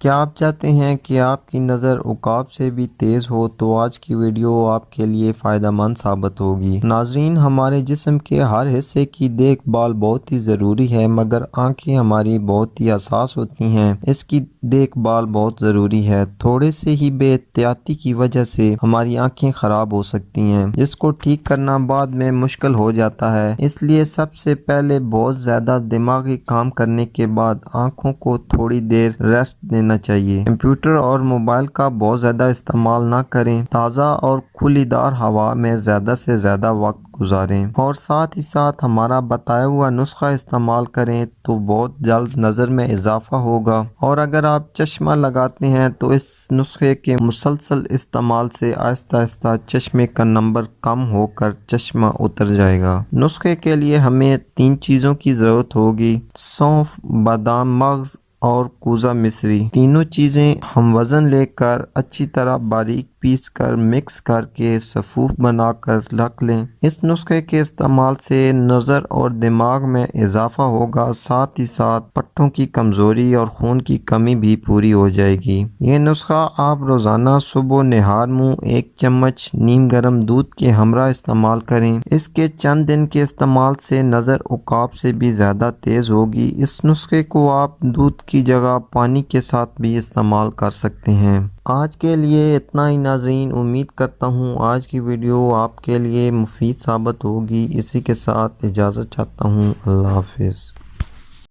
کیا آپ چاہتے ہیں کہ آپ کی نظر عقاب سے بھی تیز ہو؟ تو آج کی ویڈیو آپ کے لیے فائدہ مند ثابت ہوگی۔ ناظرین، ہمارے جسم کے ہر حصے کی دیکھ بھال بہت ہی ضروری ہے، مگر آنکھیں ہماری بہت ہی حساس ہوتی ہیں۔ اس کی دیکھ بھال بہت ضروری ہے۔ تھوڑے سے ہی بے احتیاطی کی وجہ سے ہماری آنکھیں خراب ہو سکتی ہیں، جس کو ٹھیک کرنا بعد میں مشکل ہو جاتا ہے۔ اس لیے سب سے پہلے بہت زیادہ دماغی کام کرنے کے بعد آنکھوں کو تھوڑی دیر ریسٹ دینا چاہیے۔ کمپیوٹر اور موبائل کا بہت زیادہ استعمال نہ کریں۔ تازہ اور کھلی دار ہوا میں زیادہ سے زیادہ وقت گزاریں اور ساتھ ہی ساتھ ہمارا بتایا ہوا نسخہ استعمال کریں تو بہت جلد نظر میں اضافہ ہوگا۔ اور اگر آپ چشمہ لگاتے ہیں تو اس نسخے کے مسلسل استعمال سے آہستہ آہستہ چشمے کا نمبر کم ہو کر چشمہ اتر جائے گا۔ نسخے کے لیے ہمیں 3 چیزوں کی ضرورت ہوگی: سونف، بادام مغز اور کوزہ مصری۔ تینوں چیزیں ہم وزن لے کر اچھی طرح باریک پیس کر مکس کر کے صفوف بنا کر رکھ لیں۔ اس نسخے کے استعمال سے نظر اور دماغ میں اضافہ ہوگا، ساتھ ہی ساتھ پٹھوں کی کمزوری اور خون کی کمی بھی پوری ہو جائے گی۔ یہ نسخہ آپ روزانہ صبح نہار منہ 1 چمچ نیم گرم دودھ کے ہمراہ استعمال کریں۔ اس کے چند دن کے استعمال سے نظر عقاب سے بھی زیادہ تیز ہوگی۔ اس نسخے کو آپ دودھ کی جگہ پانی کے ساتھ بھی استعمال کر سکتے ہیں۔ آج کے لیے اتنا ہی ناظرین، امید کرتا ہوں آج کی ویڈیو آپ کے لیے مفید ثابت ہوگی۔ اسی کے ساتھ اجازت چاہتا ہوں۔ اللہ حافظ۔